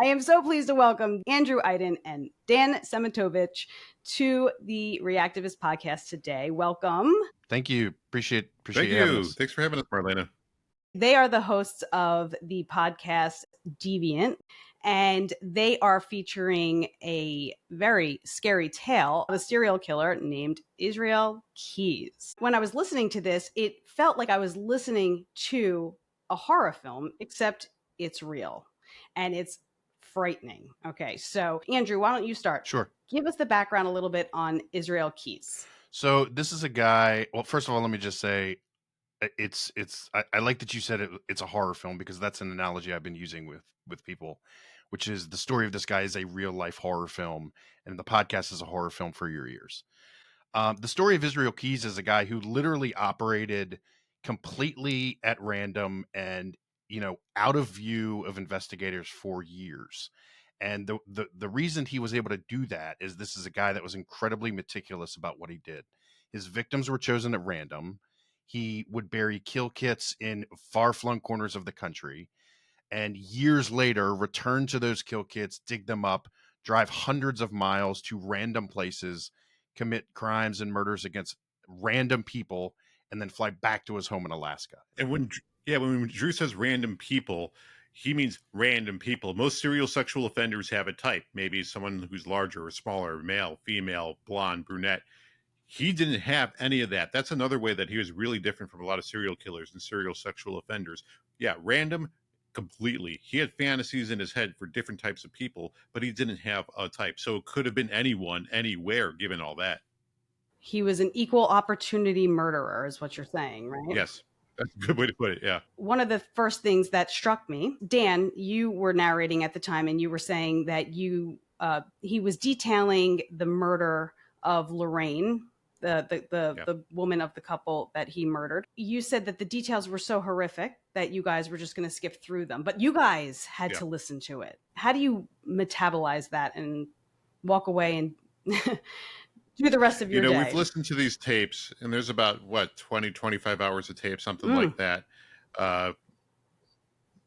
am so pleased to welcome Andrew Iden and Dan Szematowics to the Reactivist podcast today. Welcome. Thank you. Appreciate Thank you having you. us. Thanks for having us, Marlena. They are the hosts of the podcast Deviant, and they are featuring a very scary tale of a serial killer named Israel Keyes. When I was listening to this, it felt like I was listening to a horror film, except it's real and it's frightening. Okay, so Andrew, why don't you start? Sure. Give us the background a little bit on Israel Keyes. So this is a guy. Well, first of all, let me just say, I like that you said it's a horror film, because that's an analogy I've been using with people, which is the story of this guy is a real life horror film, and the podcast is a horror film for your ears. The story of Israel Keyes is a guy who literally operated completely at random and out of view of investigators for years. And the reason he was able to do that is this is a guy that was incredibly meticulous about what he did. His victims were chosen at random. He would bury kill kits in far-flung corners of the country, and years later return to those kill kits, dig them up, drive hundreds of miles to random places, commit crimes and murders against random people, and then fly back to his home in Alaska. And when Drew says random people, he means random people. Most serial sexual offenders have a type, maybe someone who's larger or smaller, male, female, blonde, brunette. He didn't have any of that. That's another way that he was really different from a lot of serial killers and serial sexual offenders. Yeah, random completely. He had fantasies in his head for different types of people, but he didn't have a type. So it could have been anyone, anywhere, given all that. He was an equal opportunity murderer, is what you're saying, right? Yes. That's a good way to put it, yeah. One of the first things that struck me, Dan, you were narrating at the time, and you were saying that he was detailing the murder of Lorraine, the woman of the couple that he murdered. You said that the details were so horrific that you guys were just going to skip through them, but you guys had to listen to it. How do you metabolize that and walk away and do the rest of your day? We've listened to these tapes, and there's about 20, 25 hours of tape, something like that,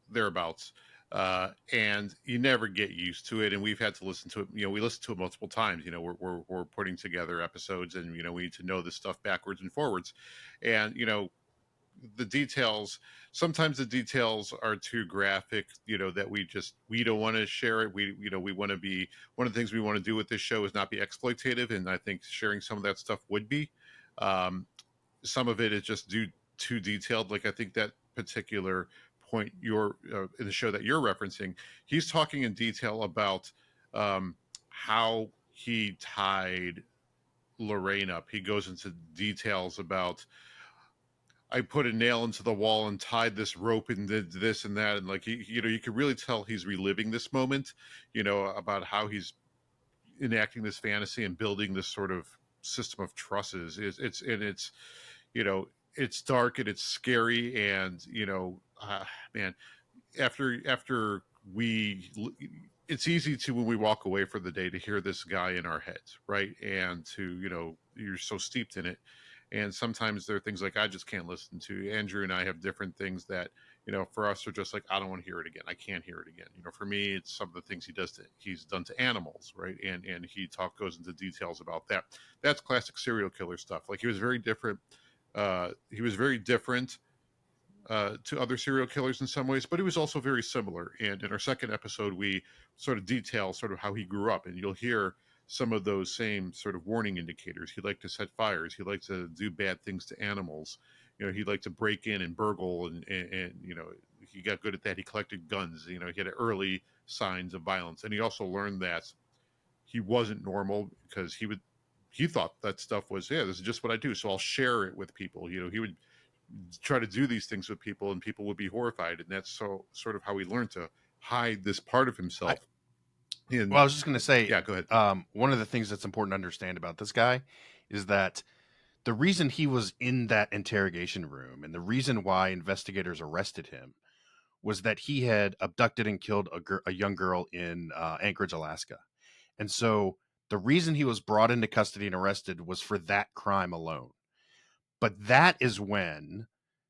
thereabouts. And you never get used to it. And we've had to listen to it. We listen to it multiple times. We're putting together episodes, and we need to know this stuff backwards and forwards. And the details. Sometimes the details are too graphic. That we don't want to share it. We want to be. One of the things we want to do with this show is not be exploitative, and I think sharing some of that stuff would be. Some of it is just too detailed. Like I think that particular point in the show that you're referencing, he's talking in detail about how he tied Lorraine up. He goes into details about, I put a nail into the wall and tied this rope and did this and that, and like you could really tell he's reliving this moment, about how he's enacting this fantasy and building this sort of system of trusses. It's dark and it's scary, and man, after it's easy to, when we walk away for the day, to hear this guy in our heads, right? And to you're so steeped in it, and sometimes there are things like I just can't listen to. Andrew and I have different things that for us are just like, I don't want to hear it again. I can't hear it again. For me, it's some of the things he's done to animals, right? And he goes into details about that. That's classic serial killer stuff. Like he was very different. He was very different to other serial killers in some ways, but he was also very similar. And in our second episode, we sort of detail sort of how he grew up, and you'll hear some of those same sort of warning indicators. He liked to set fires. He liked to do bad things to animals. He liked to break in and burgle, and he got good at that. He collected guns. He had early signs of violence, and he also learned that he wasn't normal because he thought that stuff was, this is just what I do, so I'll share it with people. He would try to do these things with people, and people would be horrified, and that's sort of how he learned to hide this part of himself. I was just going to say, go ahead. One of the things that's important to understand about this guy is that the reason he was in that interrogation room, and the reason why investigators arrested him, was that he had abducted and killed a young girl in Anchorage, Alaska. And so the reason he was brought into custody and arrested was for that crime alone. But that is when,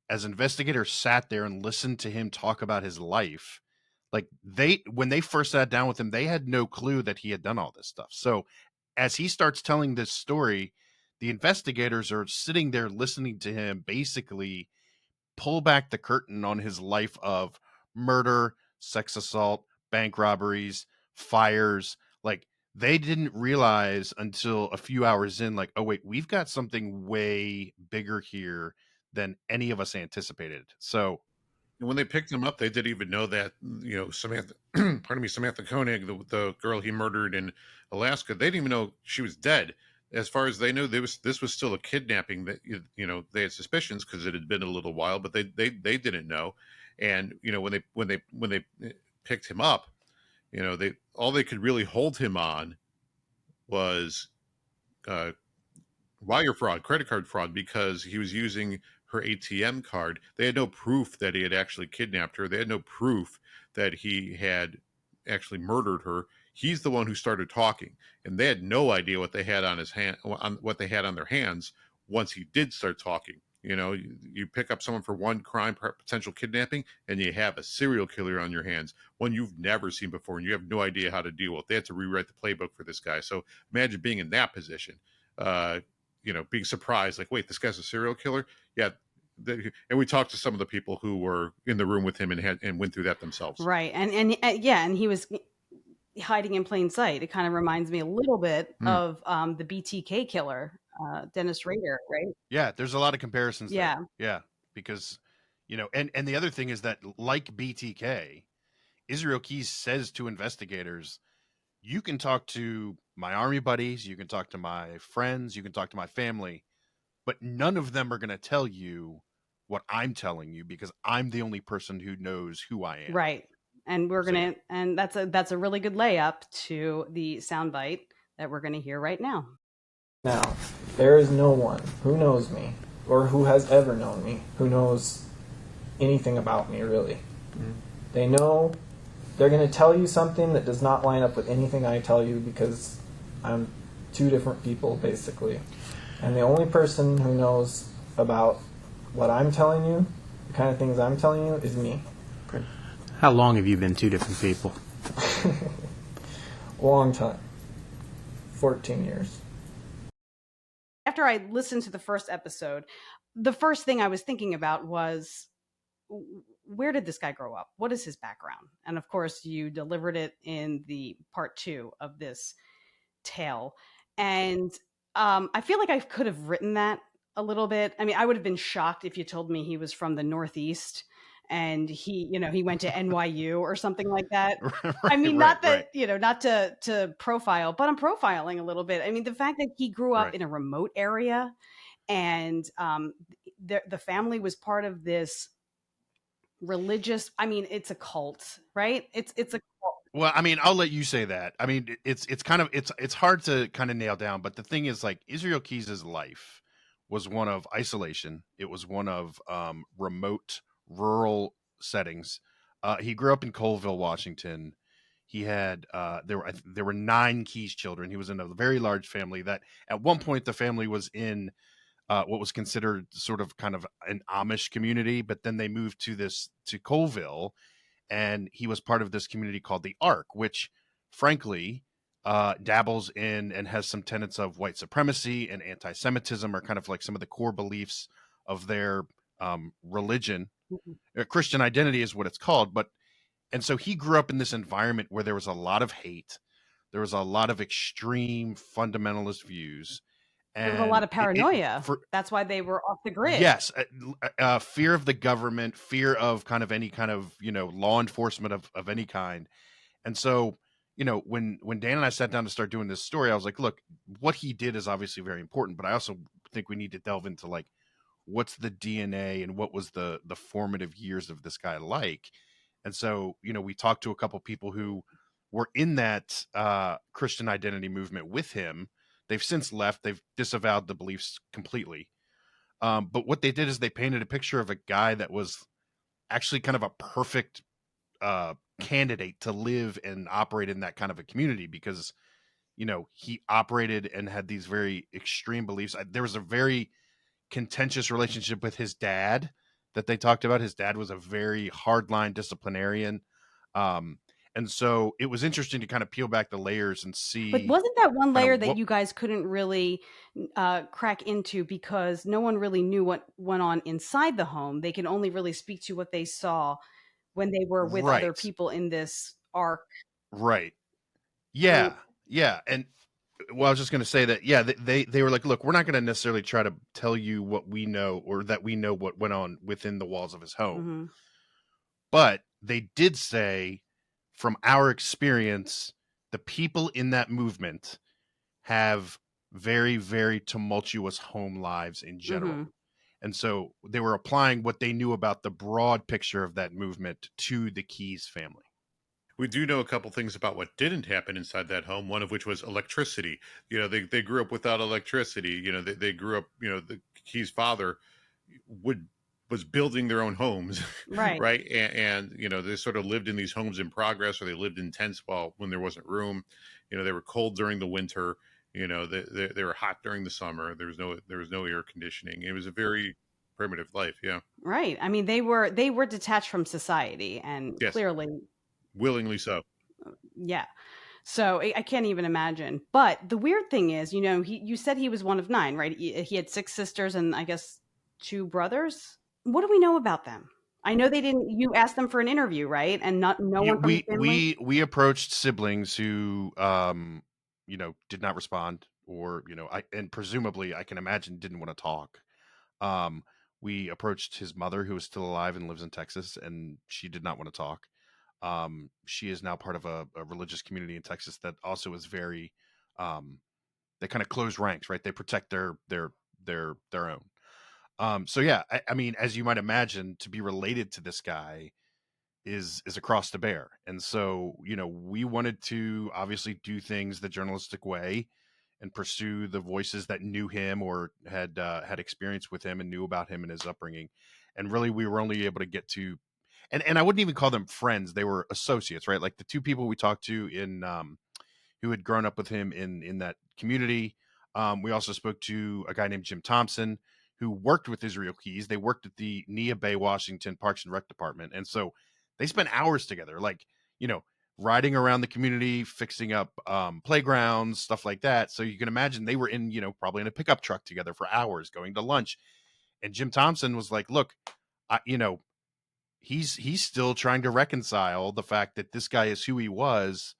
as investigators sat there and listened to him talk about his life, Like when they first sat down with him, they had no clue that he had done all this stuff. So as he starts telling this story, the investigators are sitting there listening to him basically pull back the curtain on his life of murder, sex assault, bank robberies, fires. Like they didn't realize until a few hours in, like, oh wait, we've got something way bigger here than any of us anticipated. So And when they picked him up, they didn't even know that, Samantha, pardon me, Samantha Koenig, the girl he murdered in Alaska, they didn't even know she was dead. As far as they knew, this was still a kidnapping. That they had suspicions because it had been a little while, but they didn't know. And when they picked him up, they all they could really hold him on was uh, wire fraud, credit card fraud, because he was using her ATM card. They had no proof that he had actually kidnapped her. They had no proof that he had actually murdered her. He's the one who started talking, and they had no idea what they had on his hand, on what they had on their hands once he did start talking. You pick up someone for one crime, potential kidnapping, and you have a serial killer on your hands, one you've never seen before, and you have no idea how to deal with. They had to rewrite the playbook for this guy. So imagine being in that position. Being surprised, like, wait, this guy's a serial killer? Yeah. And we talked to some of the people who were in the room with him and went through that themselves. Right. And he was hiding in plain sight. It kind of reminds me a little bit of the BTK killer, Dennis Rader, right? Yeah, there's a lot of comparisons Yeah. there. Yeah, because and the other thing is that, like BTK, Israel Keys says to investigators, you can talk to my army buddies, you can talk to my friends, you can talk to my family, but none of them are going to tell you what I'm telling you because I'm the only person who knows who I am. Right. And and that's a really good layup to the soundbite that we're going to hear right now. Now, there is no one who knows me or who has ever known me who knows anything about me, really. Mm-hmm. They know they're going to tell you something that does not line up with anything I tell you because I'm two different people, basically. And the only person who knows about what I'm telling you, the kind of things I'm telling you, is me. How long have you been two different people? Long time. 14 years. After I listened to the first episode, the first thing I was thinking about was, where did this guy grow up? What is his background? And of course, you delivered it in the part 2 of this tale. And I feel like I could have written that a little bit. I mean, I would have been shocked if you told me he was from the Northeast and he went to NYU or something like that. Right, I mean, not that, right. Not to profile, but I'm profiling a little bit. I mean, the fact that he grew up in a remote area and the family was part of this religious, it's a cult, right? It's a cult. Well, I mean, I'll let you say that. I mean, it's kind of it's hard to kind of nail down, but the thing is, like, Israel Keys' life was one of isolation. It was one of remote rural settings. He grew up in Colville, Washington. He had there were 9 Keys children. He was in a very large family that at one point the family was in what was considered sort of kind of an Amish community, but then they moved to Colville, and he was part of this community called the Ark, which frankly dabbles in and has some tenets of white supremacy and anti-Semitism, are kind of like some of the core beliefs of their religion. Christian identity is what it's called. And so he grew up in this environment where there was a lot of hate. There was a lot of extreme fundamentalist views. And there was a lot of paranoia. That's why they were off the grid. Yes. Fear of the government, fear of kind of any kind of, law enforcement of any kind. And so, when Dan and I sat down to start doing this story, I was like, look, what he did is obviously very important, but I also think we need to delve into, like, what's the DNA and what was the formative years of this guy like. And so, we talked to a couple people who were in that Christian identity movement with him. They've since left. They've disavowed the beliefs completely. But what they did is they painted a picture of a guy that was actually kind of a perfect candidate to live and operate in that kind of a community because, he operated and had these very extreme beliefs. There was a very contentious relationship with his dad that they talked about. His dad was a very hardline disciplinarian. Um, and so it was interesting to kind of peel back the layers and But see wasn't that one kind layer of that what. you guys couldn't really crack into because no one really knew what went on inside the home? They can only really speak to what they saw when they were with other Right, people in this arc. right, So, yeah, and well, I was just going to say that, yeah, they were like, look, we're not going to necessarily try to tell you what we know or that we know what went on within the walls of his home, mhm. but they did say, from our experience, the people in that movement have very, very tumultuous home lives in general. And so they were applying what they knew about the broad picture of that movement to the Keyes family. We do know a couple things about what didn't happen inside that home, one of which was electricity. They grew up without electricity. They grew up, the Key's father was building their own homes, Right. right? And they sort of lived in these homes in progress, or they lived in tents when there wasn't room. They were cold during the winter. They were hot during the summer. There was no air conditioning. It was a very primitive life. Yeah. Right. I mean, they were detached from society, and Yes. clearly, Willingly so. yeah. So I can't even imagine. But the weird thing is, you said he was one of 9, right? He had 6 sisters and I guess 2 brothers. What do we know about them? I know they didn't. You asked them for an interview, right? And no Yeah, one from the family. we approached siblings who did not respond, or and presumably I can imagine didn't want to talk. Um, we approached his mother, who is still alive and lives in Texas, and she did not want to talk. She is now part of a religious community in Texas that also is very they kind of close ranks, right? They protect their own. So yeah, I mean, as you might imagine, to be related to this guy is a cross to bear. And so, we wanted to obviously do things the journalistic way and pursue the voices that knew him or had experience with him and knew about him and his upbringing. And really, we were only able to get to, and I wouldn't even call them friends; they were associates, right? Like the 2 people we talked to in who had grown up with him in that community. We also spoke to a guy named Jim Thompson who worked with Israel Keyes. They worked at the Nia Bay, Washington Parks and Rec Department, and so they spent hours together, like riding around the community, fixing up playgrounds, stuff like that. So you can imagine they were in probably in a pickup truck together for hours, going to lunch. And Jim Thompson was like, "Look, he's still trying to reconcile the fact that this guy is who he was."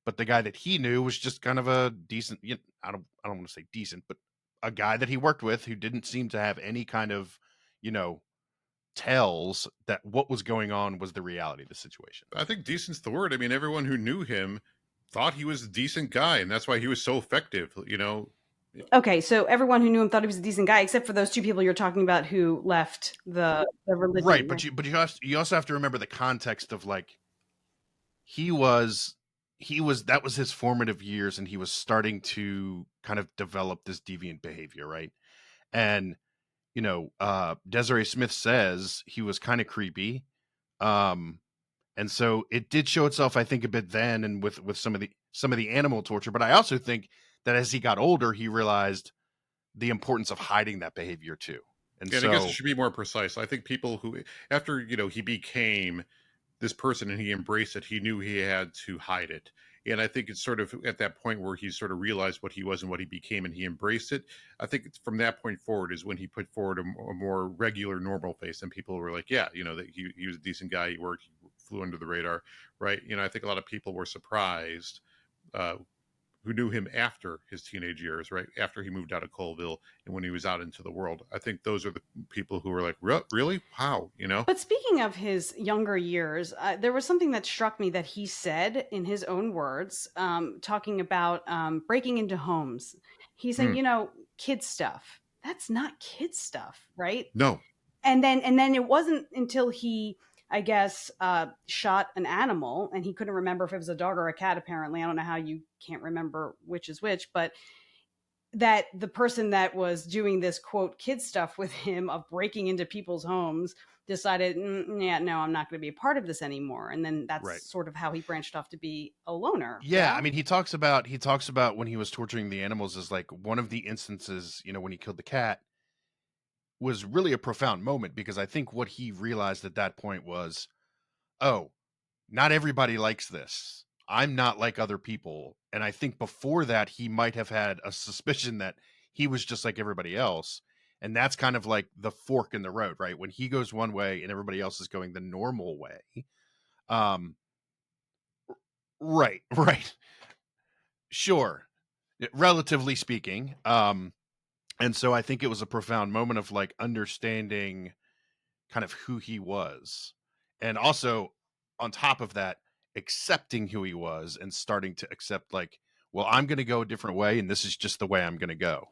But the guy that he knew was just kind of a decent, I don't want to say decent, but a guy that he worked with who didn't seem to have any kind of, tells that what was going on was the reality of the situation. I think decent's the word. I mean, everyone who knew him thought he was a decent guy, and that's why he was so effective. Okay, so everyone who knew him thought he was a decent guy, except for those 2 people you're talking about who left the religion. Right, but you also have to remember the context of like he was that was his formative years, and he was starting to kind of develop this deviant behavior, right? And Desiree Smith says he was kind of creepy. And so it did show itself, I think, a bit then, and with some of the animal torture. But I also think that as he got older, he realized the importance of hiding that behavior too. And I so guess it should be more precise. I think people who, after he became this person and he embraced it, he knew he had to hide it. And I think it's sort of at that point where he sort of realized what he was and what he became, and he embraced it. I think it's from that point forward is when he put forward a more regular, normal face, and people were like, yeah, that he was a decent guy. He worked, he flew under the radar, right? I think a lot of people were surprised who knew him after his teenage years, right? After he moved out of Colville and when he was out into the world. I think those are the people who were like, really? Wow, But speaking of his younger years, there was something that struck me that he said in his own words, talking about breaking into homes. He's saying, kid stuff. That's not kid stuff, right? No. And then it wasn't until he, I guess, shot an animal, and he couldn't remember if it was a dog or a cat, apparently. I don't know how you can't remember which is which, but that the person that was doing this, quote, kid stuff with him of breaking into people's homes decided, yeah, no, I'm not going to be a part of this anymore. And then that's right. sort of how he branched off to be a loner. Yeah, I mean, he talks about when he was torturing the animals as like one of the instances, when he killed the cat was really a profound moment, because I think what he realized at that point was, oh, not everybody likes this. I'm not like other people. And I think before that, he might have had a suspicion that he was just like everybody else. And that's kind of like the fork in the road, right? When he goes one way and everybody else is going the normal way. Right. Sure. Relatively speaking. And so I think it was a profound moment of like understanding kind of who he was. And also on top of that, accepting who he was and starting to accept like, well, I'm going to go a different way. And this is just the way I'm going to go.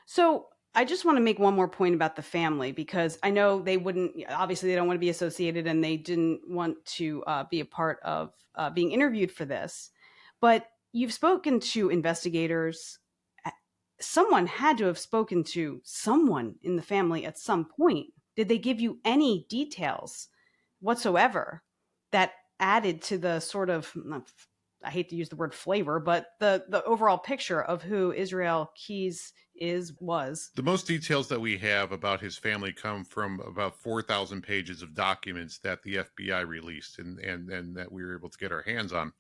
So I just want to make one more point about the family, because I know they obviously they don't want to be associated, and they didn't want to be a part of being interviewed for this. But you've spoken to investigators. Someone had to have spoken to someone in the family at some point. Did they give you any details whatsoever that added to the sort of, I hate to use the word flavor, but the overall picture of who Israel Keyes was? The most details that we have about his family come from about 4,000 pages of documents that the FBI released and that we were able to get our hands on.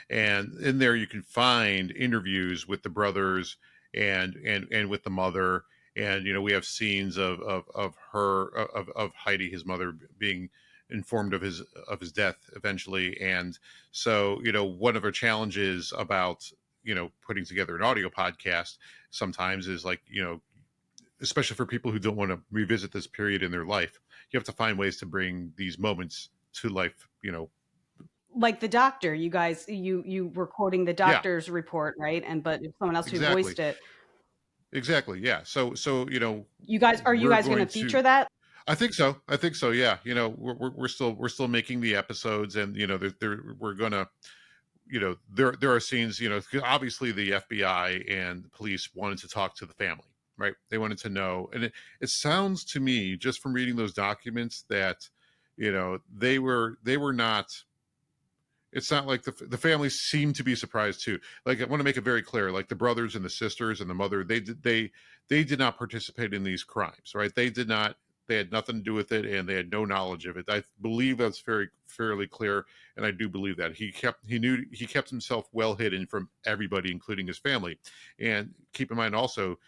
And in there you can find interviews with the brothers and with the mother. And, you know, we have scenes of Heidi, his mother, being informed of his death eventually. And so, you know, one of our challenges about, you know, putting together an audio podcast sometimes is like, you know, especially for people who don't want to revisit this period in their life, you have to find ways to bring these moments to life, you know. Like the doctor, you guys, you were quoting the doctor's report, right? But if someone else who voiced it. Exactly. Yeah. So, you know, you guys going to feature that? I think so. Yeah. You know, we're still making the episodes, and, you know, we're going to, you know, there are scenes, you know, obviously the FBI and the police wanted to talk to the family, right? They wanted to know. And it sounds to me, just from reading those documents, that, you know, they were not, it's not like the family seemed to be surprised too. Like, I want to make it very clear, like the brothers and the sisters and the mother, they did not participate in these crimes, right? They had nothing to do with it, and they had no knowledge of it. I believe that's fairly clear, and I do believe that he kept himself well hidden from everybody, including his family. And keep in mind also,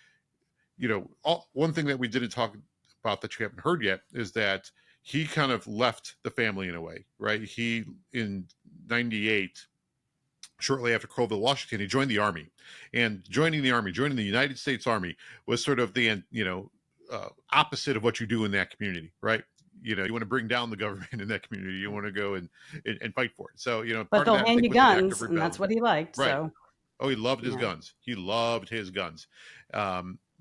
you know, one thing that we didn't talk about that you haven't heard yet is that he kind of left the family in a way, right? He, in 98, shortly after Colville, Washington, he joined the Army. And joining the United States Army, was sort of the, you know, opposite of what you do in that community, right? You know, you want to bring down the government in that community. You want to go and fight for it. So, you know, but they'll hand you guns, and that's what he liked. Right. So, oh, he loved his guns. He loved his guns.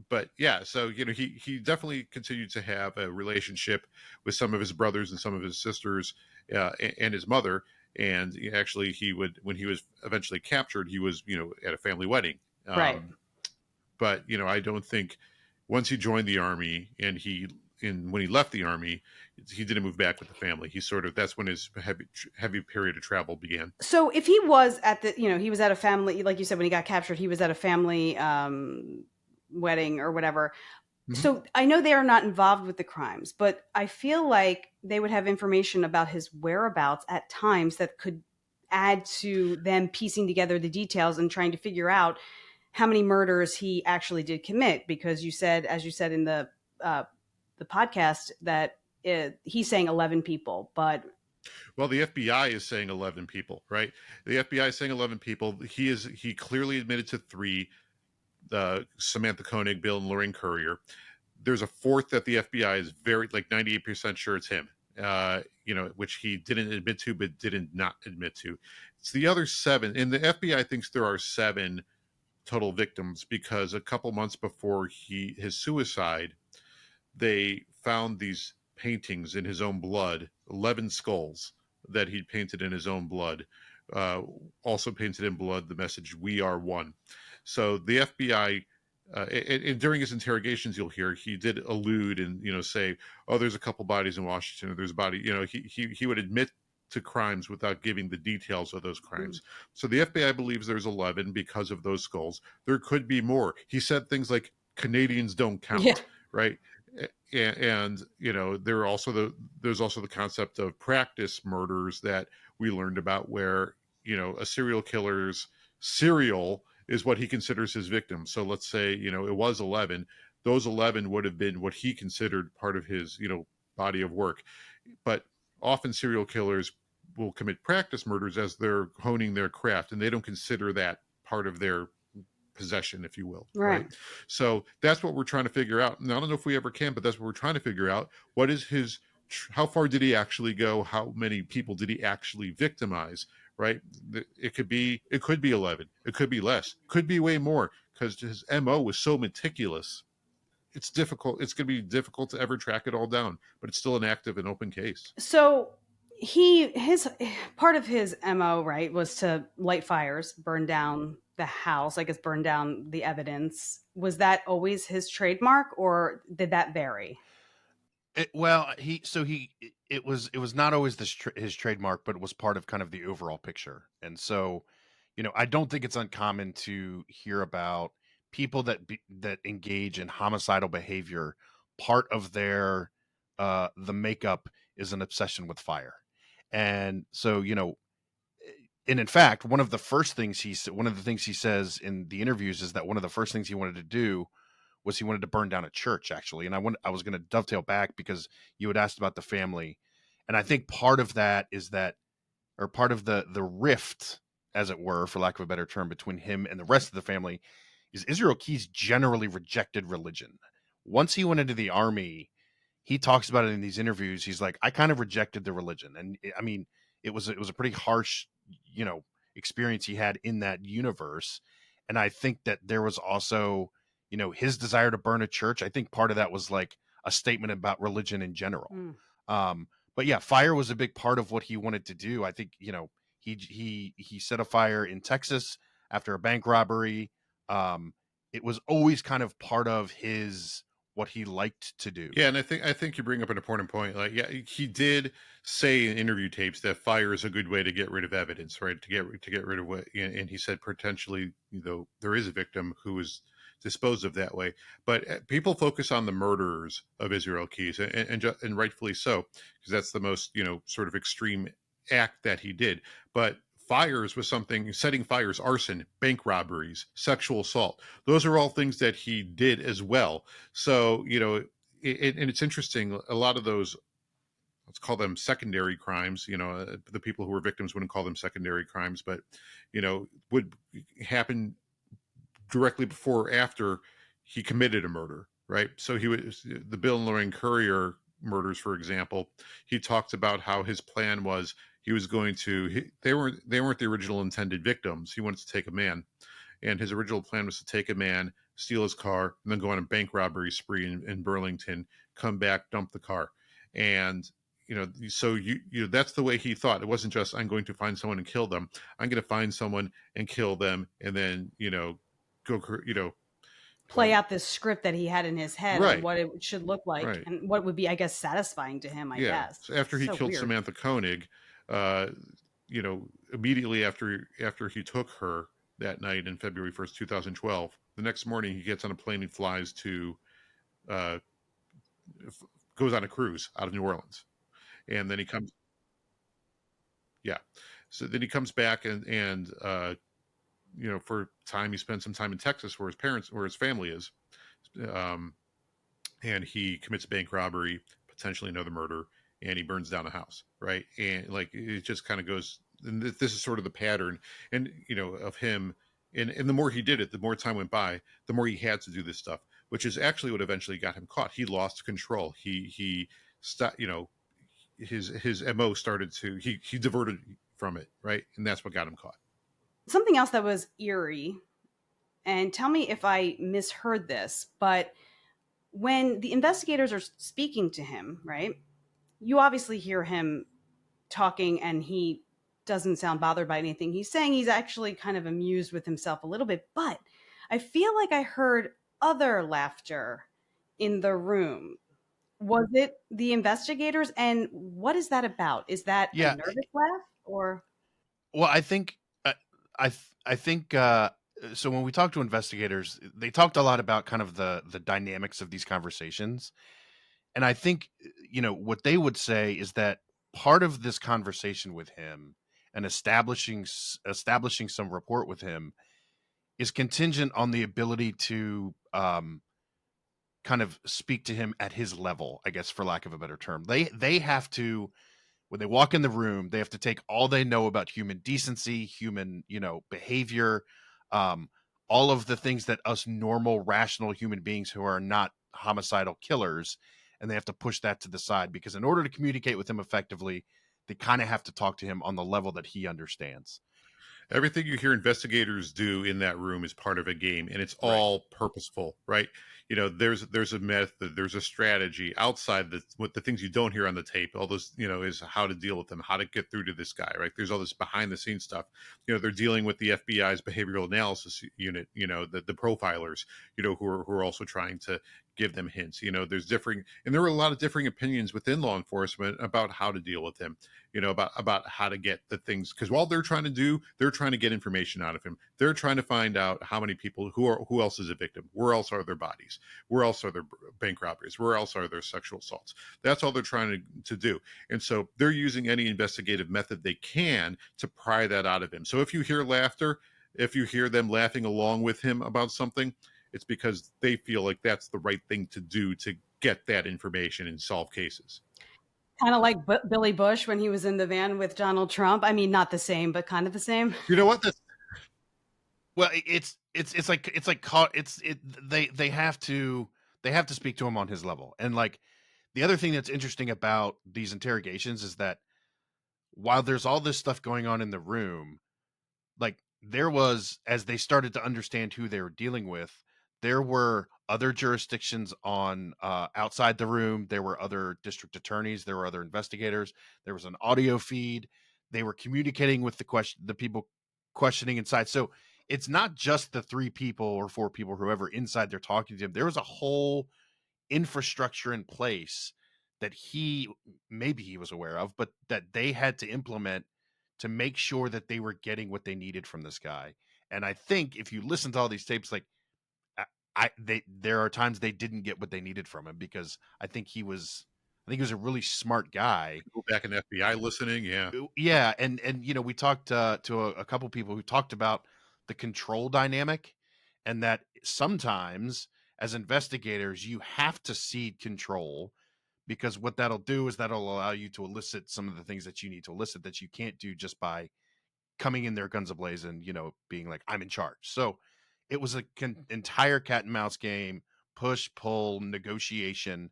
But yeah, so, you know, he definitely continued to have a relationship with some of his brothers and some of his sisters, and his mother. And actually, when he was eventually captured, he was, you know, at a family wedding. Right. But, you know, I don't think once he joined the Army and when he left the Army, he didn't move back with the family. He sort of, that's when his heavy period of travel began. So if he was he was at a family, like you said, when he got captured, he was at a family wedding or whatever. Mm-hmm. So I know they are not involved with the crimes, but I feel like they would have information about his whereabouts at times that could add to them piecing together the details and trying to figure out how many murders he actually did commit. Because as you said in the podcast, that he's saying 11 people, but well, the FBI is saying 11 people, right? The FBI is saying 11 people. He clearly admitted to 3, Samantha Koenig, Bill, and Lorraine Currier. There's a 4th that the FBI is very, like, 98% sure it's him, you know, which he didn't admit to, but didn't not admit to. It's the other 7. And the FBI thinks there are 7 total victims, because a couple months before his suicide, they found these paintings in his own blood, 11 skulls that he'd painted in his own blood, also painted in blood the message, "We are one." So the FBI, and during his interrogations, you'll hear he did allude and, you know, say, "Oh, there's a couple bodies in Washington, or there's a body," you know, he would admit to crimes without giving the details of those crimes. So the FBI believes there's 11 because of those skulls. There could be more. He said things like, "Canadians don't count," right? and there's also the concept of practice murders that we learned about, where a serial killer's serial is what he considers his victim. So let's say it was 11. Those 11 would have been what he considered part of his body of work. But often serial killers will commit practice murders as they're honing their craft, and they don't consider that part of their possession, if you will. Right. So that's what we're trying to figure out. And I don't know if we ever can, but that's what we're trying to figure out. What is how far did he actually go? How many people did he actually victimize? Right. It could be 11. It could be less. Could be way more, because his MO was so meticulous. It's difficult. It's going to be difficult to ever track it all down, but it's still an active and open case. So his part of his MO, right, was to light fires, burn down the house, I guess burn down the evidence. Was that always his trademark, or did that vary? It was not always his trademark, but it was part of kind of the overall picture. And so, I don't think it's uncommon to hear about people that engage in homicidal behavior. Part of their the makeup is an obsession with fire. And so, and in fact, one of the things he says in the interviews is that one of the first things he wanted to do was he wanted to burn down a church, actually. And I was going to dovetail back because you had asked about the family. And I think part of that is that, or part of the rift, as it were, for lack of a better term, between him and the rest of the family, is Israel Keyes generally rejected religion. Once he went into the army, he talks about it in these interviews. He's like, I kind of rejected the religion. And I mean, it was a pretty harsh, experience he had in that universe. And I think that there was also, his desire to burn a church. I think part of that was like a statement about religion in general. But yeah, fire was a big part of what he wanted to do. I think, he set a fire in Texas after a bank robbery. It was always kind of part of what he liked to do. Yeah, and I think you bring up an important point. Like, yeah, he did say in interview tapes that fire is a good way to get rid of evidence, right? To get rid of what, and he said potentially, there is a victim who was disposed of that way. But people focus on the murderers of Israel Keyes, and rightfully so, because that's the most sort of extreme act that he did. But fires was setting fires, arson, bank robberies, sexual assault. Those are all things that he did as well. So, and it's interesting, a lot of those, let's call them secondary crimes, the people who were victims wouldn't call them secondary crimes, but, would happen directly before or after he committed a murder, right? So the Bill and Lorraine Currier murders, for example, he talked about how his plan was he was going to, they weren't the original intended victims. He wanted to take a man, and his original plan was to take a man, steal his car, and then go on a bank robbery spree in Burlington, come back, dump the car. And, so that's the way he thought. It wasn't just, I'm going to find someone and kill them. I'm going to find someone and kill them, and then, play out this script that he had in his head, right, and what it should look like, right, and what would be, I guess, satisfying to him, I guess. So after he killed Samantha Koenig, immediately after he took her that night in February 1st, 2012, the next morning he gets on a plane and flies to, goes on a cruise out of New Orleans. And then he comes, so then he comes back and for time, he spends some time in Texas where his family is. And he commits bank robbery, potentially another murder, and he burns down a house, right? And like, it just kind of goes, and this is sort of the pattern, and of him. And the more he did it, the more time went by, the more he had to do this stuff, which is actually what eventually got him caught. He lost control. He stopped, his MO started to, he diverted from it, right? And that's what got him caught. Something else that was eerie, and tell me if I misheard this, but when the investigators are speaking to him, right, you obviously hear him talking, and he doesn't sound bothered by anything he's saying. He's actually kind of amused with himself a little bit, but I feel like I heard other laughter in the room. Was it the investigators? And what is that about? Is that a nervous laugh, or? Well, I think, I think, so when we talked to investigators, they talked a lot about kind of the dynamics of these conversations. And I think, what they would say is that part of this conversation with him and establishing some rapport with him is contingent on the ability to kind of speak to him at his level, I guess, for lack of a better term. They have to, when they walk in the room, they have to take all they know about human decency, human, behavior, um, all of the things that us normal, rational human beings who are not homicidal killers, and they have to push that to the side, because in order to communicate with him effectively, they kind of have to talk to him on the level that he understands. Everything you hear investigators do in that room is part of a game, and it's Right. all purposeful, right? There's a method, there's a strategy outside what the things you don't hear on the tape. All this, is how to deal with them, how to get through to this guy, right? There's all this behind the scenes stuff. They're dealing with the FBI's behavioral analysis unit, the profilers, who are also trying to give them hints. There's differing, and there were a lot of differing opinions within law enforcement about how to deal with him, about how to get the things, because while they're trying to get information out of him. They're trying to find out how many people, who else is a victim, where else are their bodies, where else are their bank robberies, where else are their sexual assaults. That's all they're trying to do. And so they're using any investigative method they can to pry that out of him. So if you hear laughter, if you hear them laughing along with him about something, it's because they feel like that's the right thing to do to get that information and solve cases. Kind of like Billy Bush when he was in the van with Donald Trump. I mean, not the same, but kind of the same. You know what? Well, they have to speak to him on his level. And like, the other thing that's interesting about these interrogations is that while there's all this stuff going on in the room, like, there was, as they started to understand who they were dealing with, there were other jurisdictions on outside the room. There were other district attorneys. There were other investigators. There was an audio feed. They were communicating with the people questioning inside. So it's not just the 3 people or 4 people, whoever inside they're talking to him. There was a whole infrastructure in place that maybe he was aware of, but that they had to implement to make sure that they were getting what they needed from this guy. And I think if you listen to all these tapes, like, there are times they didn't get what they needed from him, because I think he was a really smart guy. Go back in FBI listening. Yeah. And we talked to a couple people who talked about the control dynamic, and that sometimes as investigators, you have to cede control, because what that'll do is that'll allow you to elicit some of the things that you need to elicit that you can't do just by coming in there guns a-blazing, being like, I'm in charge. So it was an entire cat and mouse game, push, pull, negotiation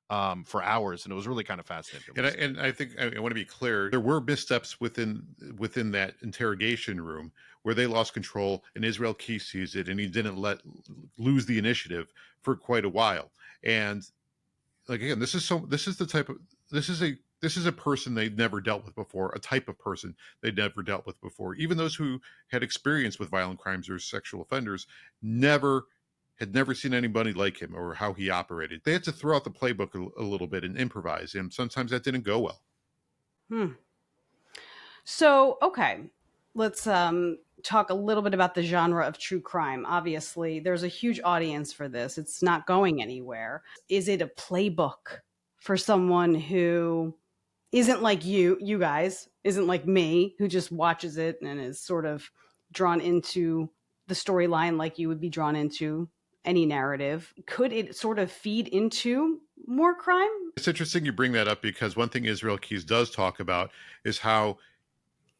for hours. And it was really kind of fascinating. And I think I want to be clear. There were missteps within that interrogation room where they lost control, and Israel Key sees it, and he didn't lose the initiative for quite a while. And like, again, this is a person they'd never dealt with before, a type of person they'd never dealt with before. Even those who had experience with violent crimes or sexual offenders had never seen anybody like him or how he operated. They had to throw out the playbook a little bit and improvise, and sometimes that didn't go well. So, okay, let's talk a little bit about the genre of true crime. Obviously, there's a huge audience for this. It's not going anywhere. Is it a playbook for someone who isn't like you guys, isn't like me, who just watches it and is sort of drawn into the storyline like you would be drawn into any narrative? Could it sort of feed into more crime? It's interesting you bring that up, because one thing Israel Keys does talk about is how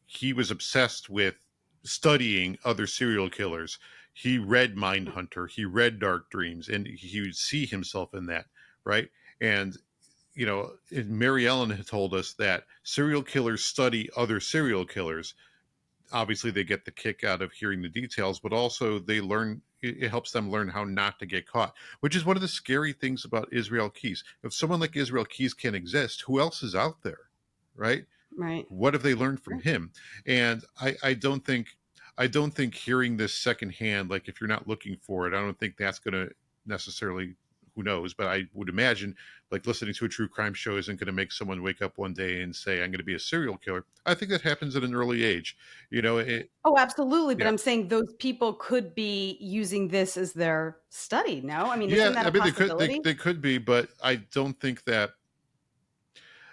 he was obsessed with studying other serial killers. He read Mindhunter, he read Dark Dreams, and he would see himself in that, right? And Mary Ellen had told us that serial killers study other serial killers. Obviously, they get the kick out of hearing the details, but also it helps them learn how not to get caught, which is one of the scary things about Israel Keys. If someone like Israel Keys can exist, who else is out there, right? Right. What have they learned from him? And I don't think hearing this secondhand, like, if you're not looking for it, I don't think that's going to necessarily, who knows? But I would imagine like listening to a true crime show isn't going to make someone wake up one day and say, I'm going to be a serial killer. I think that happens at an early age. Oh, absolutely. But Yeah. I'm saying those people could be using this as their study. No, I mean, Yeah, isn't that a possibility? they could be, but I don't think that.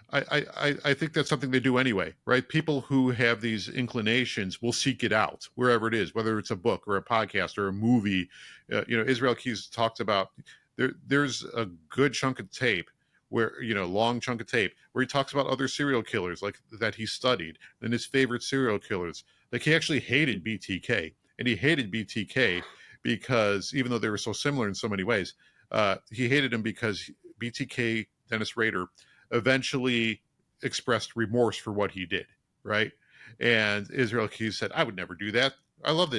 I think that's something they do anyway, right? People who have these inclinations will seek it out wherever it is, whether it's a book or a podcast or a movie. Israel Keys talked about there's a good chunk of tape where, long chunk of tape where he talks about other serial killers like that he studied and his favorite serial killers. Like he actually hated BTK, and he hated BTK because even though they were so similar in so many ways, he hated him because BTK, Dennis Rader, eventually expressed remorse for what he did, right? And Israel Keys said, I would never do that. I love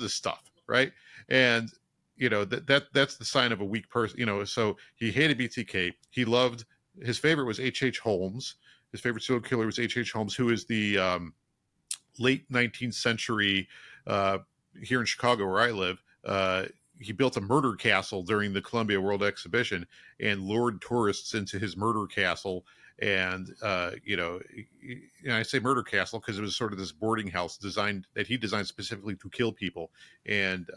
this stuff, right? And that's the sign of a weak person. So he hated BTK. He loved, his favorite was H.H. Holmes. His favorite serial killer was H.H. Holmes, who is the late 19th century, here in Chicago where I live. He built a murder castle during the Columbia World Exhibition and lured tourists into his murder castle. And, I say murder castle because it was sort of this boarding house that he designed specifically to kill people. And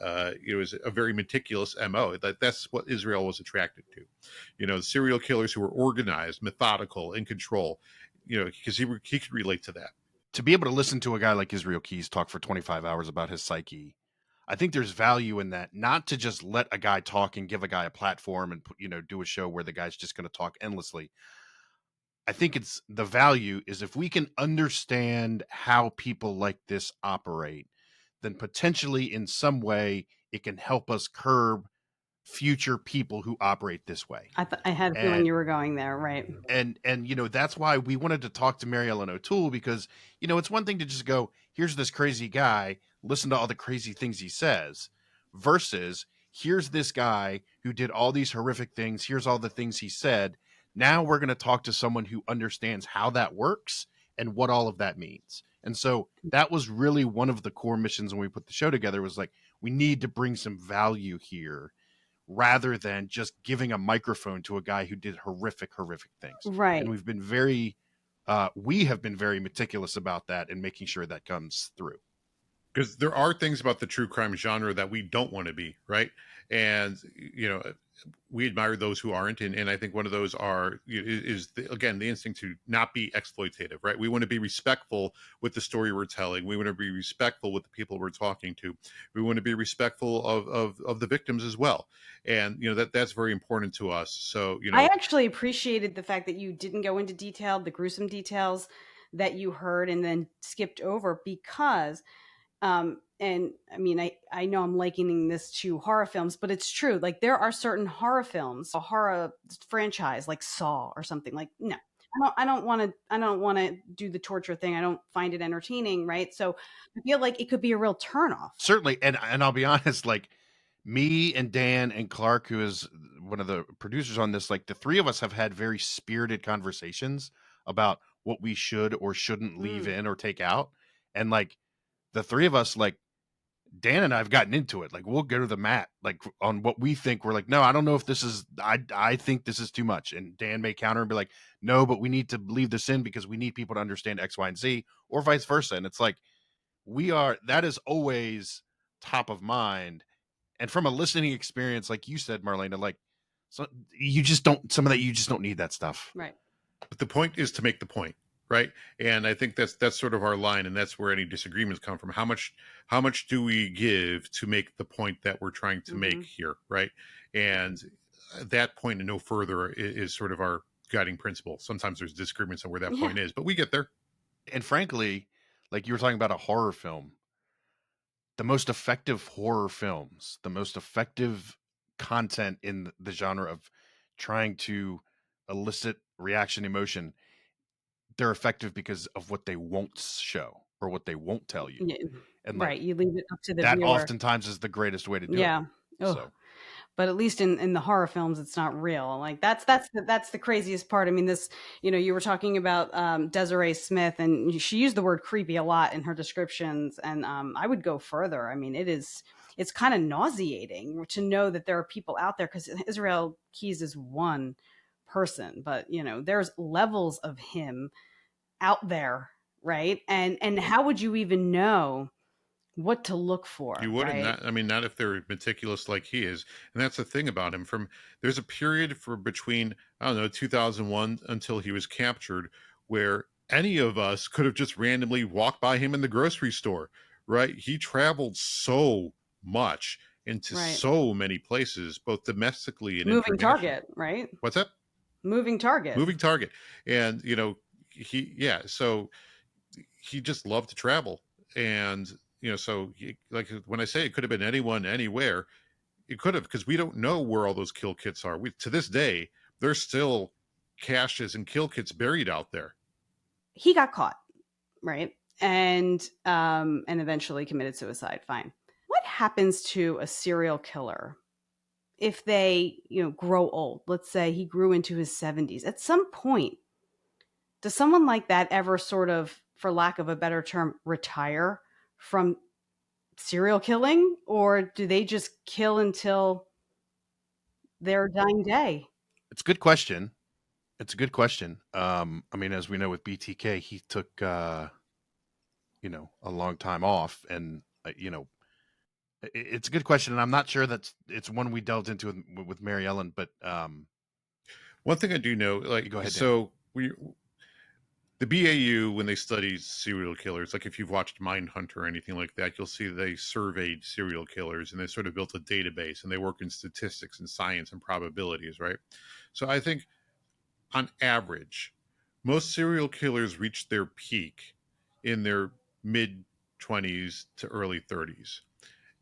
it was a very meticulous MO. That's what Israel was attracted to. Serial killers who were organized, methodical, in control, because he could relate to that. To be able to listen to a guy like Israel Keys talk for 25 hours about his psyche, I think there's value in that, not to just let a guy talk and give a guy a platform and, do a show where the guy's just going to talk endlessly. I think it's the value is if we can understand how people like this operate, then potentially in some way it can help us curb future people who operate this way. I had a feeling you were going there, right? And that's why we wanted to talk to Mary Ellen O'Toole, because it's one thing to just go, here's this crazy guy, listen to all the crazy things he says, versus here's this guy who did all these horrific things, here's all the things he said. Now we're going to talk to someone who understands how that works and what all of that means. And so that was really one of the core missions when we put the show together, was like, we need to bring some value here, rather than just giving a microphone to a guy who did horrific things. Right. And we have been very meticulous about that and making sure that comes through. Because there are things about the true crime genre that we don't want to be, right? And, we admire those who aren't. And I think one of those is the instinct to not be exploitative, right? We want to be respectful with the story we're telling. We want to be respectful with the people we're talking to. We want to be respectful of the victims as well. And, that's very important to us. So, I actually appreciated the fact that you didn't go into the gruesome details that you heard and then skipped over, because and I mean, I know I'm likening this to horror films, but it's true. Like, there are certain horror films, a horror franchise like Saw or something. Like, no, I don't want to do the torture thing. I don't find it entertaining. Right. So I feel like it could be a real turnoff. Certainly. And I'll be honest, like me and Dan and Clark, who is one of the producers on this, like the three of us have had very spirited conversations about what we should or shouldn't leave in or take out. And like the three of us, like, Dan and I have gotten into it. Like, we'll go to the mat, like, on what we think. We're like, no, I don't know if this is, I think this is too much. And Dan may counter and be like, no, but we need to leave this in because we need people to understand X, Y, and Z, or vice versa. And it's like, that is always top of mind. And from a listening experience, like you said, Marlena, like, so you just don't need that stuff. Right. But the point is to make the point. Right. And I think that's sort of our line. And that's where any disagreements come from. How much do we give to make the point that we're trying to make here? Right. And that point and no further is sort of our guiding principle. Sometimes there's disagreements on where that point is, but we get there. And frankly, like you were talking about a horror film, the most effective horror films, the most effective content in the genre of trying to elicit reaction, emotion, they're effective because of what they won't show or what they won't tell you. Yeah. And right. You leave it up to the that viewer. Oftentimes is the greatest way to do it. Yeah. Oh. So. But at least in the horror films, it's not real. Like that's the craziest part. I mean, this, you were talking about Desiree Smith, and she used the word creepy a lot in her descriptions. And I would go further. I mean, it is it's kind of nauseating to know that there are people out there, because Israel Keys is one person, but you know, there's levels of him out there, right? And how would you even know what to look for? You wouldn't. Right? Not, I mean, not if they're meticulous like he is. And that's the thing about him. There's a period for between, I don't know, 2001 until he was captured, where any of us could have just randomly walked by him in the grocery store, right? He traveled so much into Right. so many places, both domestically and Moving internationally. target, right? What's that? Moving target. Moving target. And, you know, so he just loved to travel. And, you know, so like when I say it could have been anyone, anywhere, it could have, because we don't know where all those kill kits are. To this day, there's still caches and kill kits buried out there. He got caught, right? And eventually committed suicide. Fine. What happens to a serial killer if they, you know, grow old? Let's say he grew into his 70s. At some point, does someone like that ever sort of, for lack of a better term, retire from serial killing? Or do they just kill until their dying day? It's a good question. It's a good question. I mean, as we know with BTK, he took, you know, a long time off, and you know, it's a good question, and I'm not sure that it's one we delved into with Mary Ellen, but one thing I do know, like, go ahead, Dan. so the BAU, when they study serial killers, like if you've watched Mindhunter or anything like that, you'll see they surveyed serial killers and they sort of built a database, and they work in statistics and science and probabilities, right? So I think on average, most serial killers reach their peak in their mid 20s to early 30s.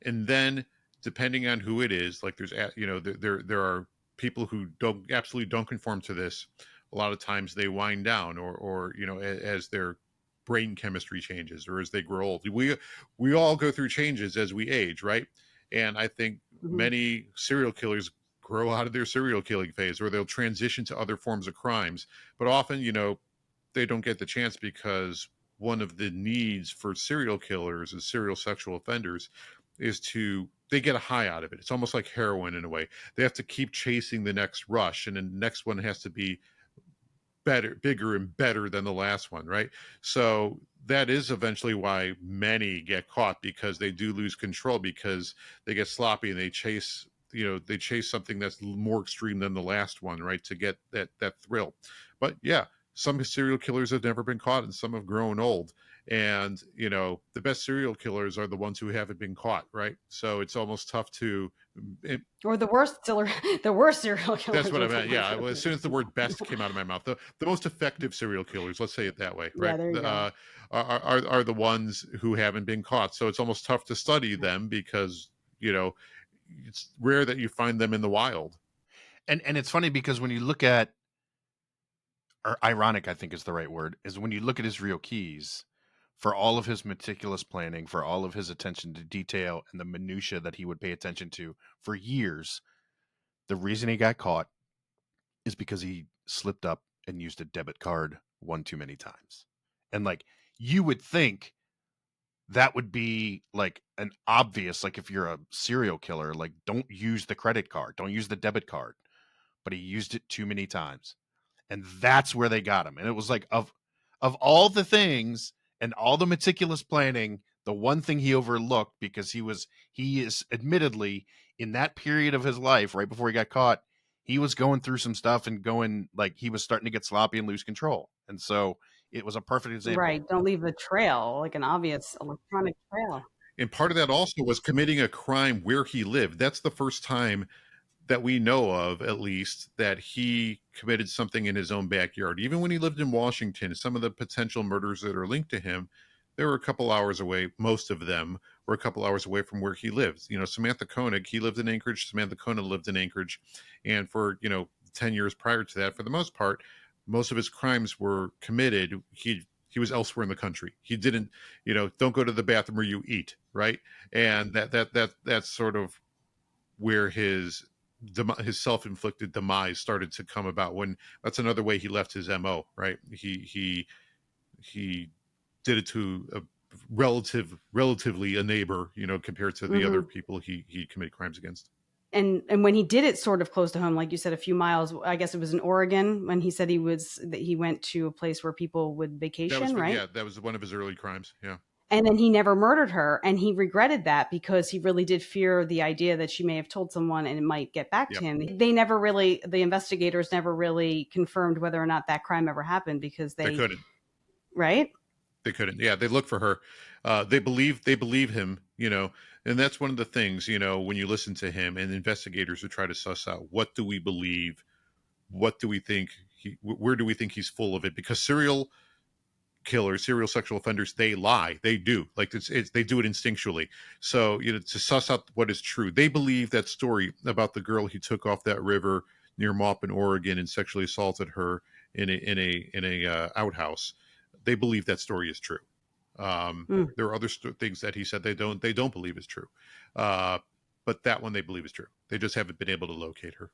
And then depending on who it is, like there's, you know, there are people who absolutely don't conform to this. A lot of times they wind down, or you know, as their brain chemistry changes, or as they grow old. We all go through changes as we age, right? And I think many serial killers grow out of their serial killing phase, or they'll transition to other forms of crimes. But often, you know, they don't get the chance, because one of the needs for serial killers and serial sexual offenders is they get a high out of it. It's almost like heroin in a way. They have to keep chasing the next rush, and then the next one has to be better, bigger, and better than the last one, right? So that is eventually why many get caught, because they do lose control, because they get sloppy and they chase something that's more extreme than the last one, right, to get that thrill. But yeah, some serial killers have never been caught, and some have grown old. And you know, the best serial killers are the ones who haven't been caught, right? So it's almost tough to or the worst serial killers. That's what I meant. Yeah, as soon as the word "best" came out of my mouth, the most effective serial killers, let's say it that way, right? Yeah, there you go. Are the ones who haven't been caught. So it's almost tough to study them, because you know, it's rare that you find them in the wild. And it's funny, because when you look at, or ironic, I think is the right word, is when you look at Israel Keys, for all of his meticulous planning, for all of his attention to detail and the minutia that he would pay attention to for years, the reason he got caught is because he slipped up and used a debit card one too many times. And like, you would think that would be like an obvious, like if you're a serial killer, like don't use the credit card, don't use the debit card. But he used it too many times. And that's where they got him. And it was like, of all the things and all the meticulous planning, the one thing he overlooked, because he is admittedly in that period of his life, right before he got caught, he was going through some stuff and going, like, he was starting to get sloppy and lose control. And so it was a perfect example. Right. Don't leave a trail, like an obvious electronic trail. And part of that also was committing a crime where he lived. That's the first time that we know of, at least, that he committed something in his own backyard. Even when he lived in Washington, some of the potential murders that are linked to him, they were a couple hours away. Most of them were a couple hours away from where he lived. You know, Samantha Koenig, he lived in Anchorage. Samantha Koenig lived in Anchorage. And for, you know, 10 years prior to that, for the most part, most of his crimes were committed. He was elsewhere in the country. He didn't, you know, don't go to the bathroom where you eat, right? And that's sort of where his self-inflicted demise started to come about. When that's another way he left his MO, right? He did it to relatively a neighbor, compared to the other people he committed crimes against. And when he did it sort of close to home, like you said, a few miles, I guess it was in Oregon, when he said that he went to a place where people would vacation, right? Yeah, that was one of his early crimes. Yeah. And then he never murdered her, and he regretted that because he really did fear the idea that she may have told someone and it might get back to him. The investigators never really confirmed whether or not that crime ever happened because they couldn't. Right? They couldn't. Yeah, they looked for her. They believe him, and that's one of the things, when you listen to him and investigators who try to suss out, what do we believe? What do we think? Where do we think he's full of it? Because serial killers, serial sexual offenders, they lie. They do. Like they do it instinctually. So, to suss out what is true, they believe that story about the girl he took off that river near Maupin, Oregon, and sexually assaulted her in a outhouse. They believe that story is true. There are other things that he said they don't believe is true. But that one they believe is true. They just haven't been able to locate her.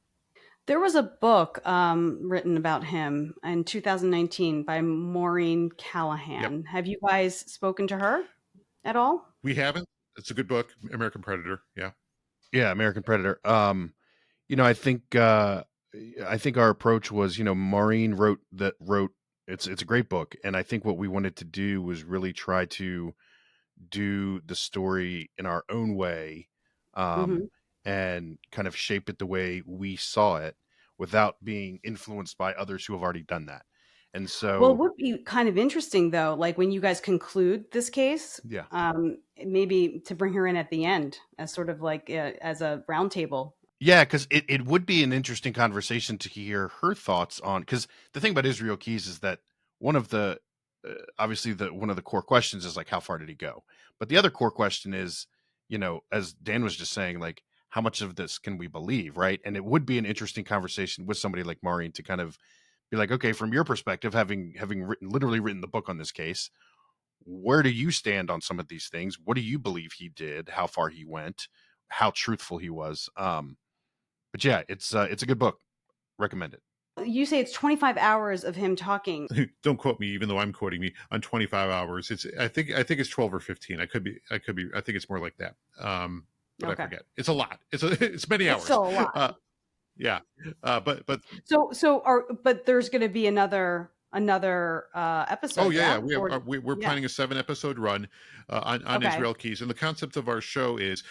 There was a book written about him in 2019 by Maureen Callahan. Yep. Have you guys spoken to her at all? We haven't. It's a good book, American Predator. Yeah. Yeah, American Predator. I think our approach was, Maureen wrote. It's a great book, and I think what we wanted to do was really try to do the story in our own way, and kind of shape it the way we saw it without being influenced by others who have already done that. And so, well, it would be kind of interesting though, like when you guys conclude this case, maybe to bring her in at the end as sort of like as a roundtable. Yeah, because it would be an interesting conversation to hear her thoughts on, because the thing about Israel Keys is that one of the one of the core questions is like, how far did he go? But the other core question is, as Dan was just saying, like, how much of this can we believe, right? And it would be an interesting conversation with somebody like Maureen to kind of be like, okay, from your perspective, having literally written the book on this case, where do you stand on some of these things? What do you believe he did? How far he went? How truthful he was? But yeah, it's a good book. Recommend it. You say it's 25 hours of him talking. Don't quote me, even though I'm quoting me on 25 hours. I think it's 12 or 15. I could be. I think it's more like that. But okay. I forget. It's a lot. It's many hours. It's still a lot. Yeah. But but there's going to be another episode. Oh yeah, we're planning a 7-episode run on Israel Keys, and the concept of our show is,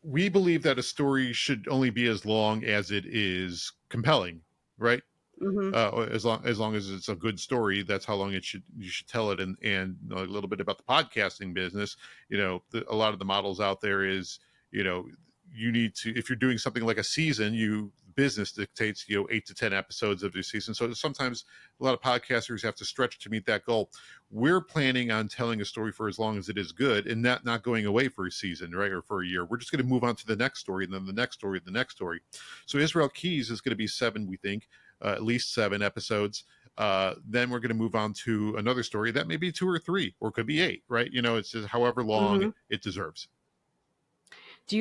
we believe that a story should only be as long as it is compelling, right? As long as it's a good story, that's how long you should tell it. And a little bit about the podcasting business, a lot of the models out there is, you need to, if you're doing something like a season, business dictates 8 to 10 episodes of the season. So sometimes a lot of podcasters have to stretch to meet that goal. We're planning on telling a story for as long as it is good, and not going away for a season, right, or for a year. We're just going to move on to the next story, and then the next story, the next story. So Israel Keys is going to be 7, we think, at least 7 episodes. Then we're going to move on to another story that may be 2 or 3, or could be 8, right? It's just however long it deserves. Do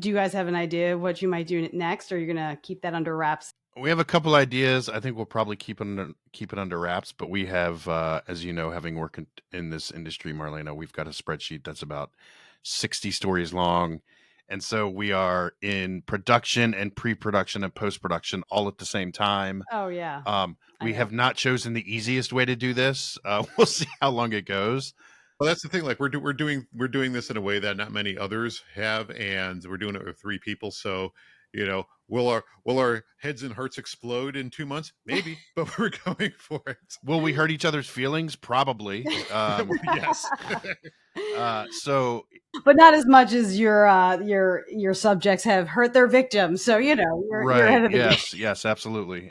you guys have an idea of what you might do next, or you're going to keep that under wraps? We have a couple ideas. I think we'll probably keep it under wraps, but we have, as you know, having worked in this industry, Marlena, we've got a spreadsheet that's about 60 stories long. And so we are in production and pre-production and post-production all at the same time. Oh, yeah. We have not chosen the easiest way to do this. We'll see how long it goes. Well, that's the thing. Like we're doing this in a way that not many others have, and we're doing it with 3 people. So, will our heads and hearts explode in 2 months? Maybe, but we're going for it. Will we hurt each other's feelings? Probably. Yes. But not as much as your subjects have hurt their victims. So you're ahead of the game. Yes, absolutely,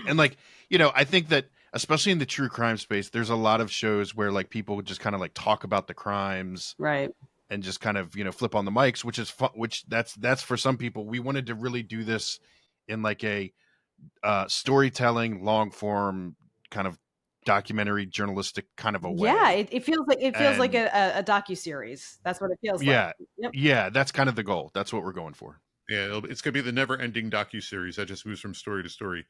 and I think that, especially in the true crime space, there's a lot of shows where like people just kind of like talk about the crimes, right, and just kind of flip on the mics, which is fun, that's for some people. We wanted to really do this in like a storytelling, long form kind of documentary, journalistic kind of a way. Yeah, it feels like a docuseries. That's what it feels like. Yeah, that's kind of the goal. That's what we're going for. Yeah, it's gonna be the never-ending docuseries that just moves from story to story.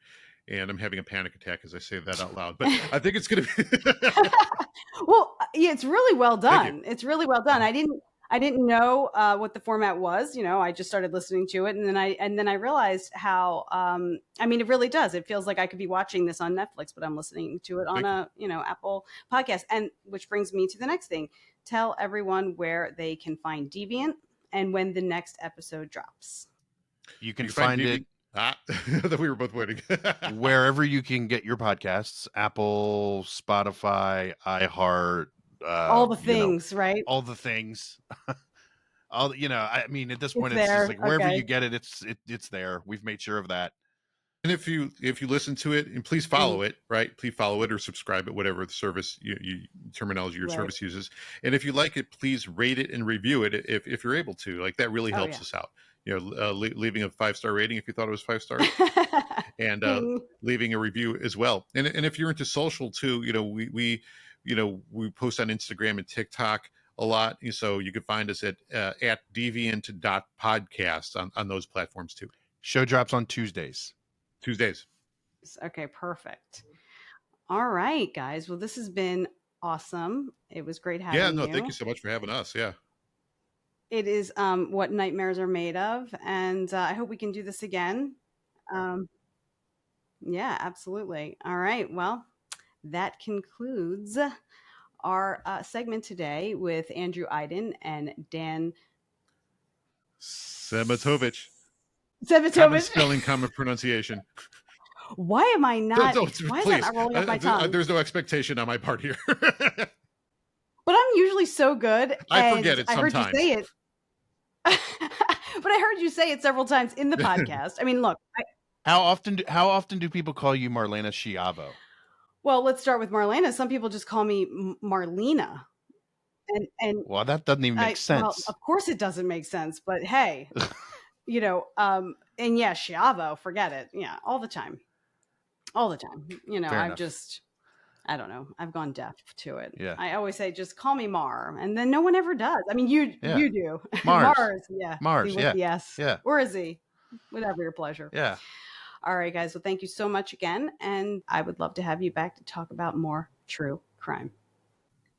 and I'm having a panic attack as I say that out loud. But I think it's going to be. Well, yeah, it's really well Thank done. It's really well done. I didn't know what the format was. I just started listening to it, and then I realized how. I mean, it really does. It feels like I could be watching this on Netflix, but I'm listening to it on Apple Podcast. And which brings me to the next thing. Tell everyone where they can find Deviant and when the next episode drops. You can find it. I thought we were both waiting. Wherever you can get your podcasts: Apple, Spotify, iHeart. All the things, right? All the things. I mean, at this point, It's it's there. just like wherever Okay. you get it, it's there. We've made sure of that. And if you listen to it, and please follow it, right? Please follow it or subscribe it, whatever the service you terminology your service uses. And if you like it, please rate it and review it if you're able to. Like that really helps us out. Leaving a 5-star rating if you thought it was 5 stars, and leaving a review as well. And if you're into social too, we post on Instagram and TikTok a lot, so you can find us at deviant.podcast on those platforms too. Show drops on Tuesdays. Okay, perfect. All right, guys. Well, this has been awesome. It was great having you. Yeah, no, thank you so much for having us. Yeah. It is what nightmares are made of, and I hope we can do this again. Yeah, absolutely. All right. Well, that concludes our segment today with Andrew Iden and Dan Szematowics. Common spelling, common pronunciation. Why am I not? Why is that not rolling off my tongue? There's no expectation on my part here. But I'm usually so good. I forget it sometimes. I heard you say it. But I heard you say it several times in the podcast. I mean, look. How often do people call you Marlena Schiavo? Well, let's start with Marlena. Some people just call me Marlena. And well, that doesn't even make sense. Well, of course it doesn't make sense, but hey, and yeah, Schiavo, forget it. Yeah, all the time. I don't know. I've gone deaf to it. Yeah. I always say, just call me Mar. And then no one ever does. I mean, you do. Mars. Yeah. Mars. With the S. Yeah. Or is he? Whatever your pleasure. Yeah. All right, guys. Well, thank you so much again. And I would love to have you back to talk about more true crime.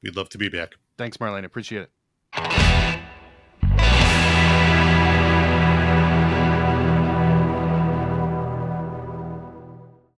We'd love to be back. Thanks, Marlene. Appreciate it.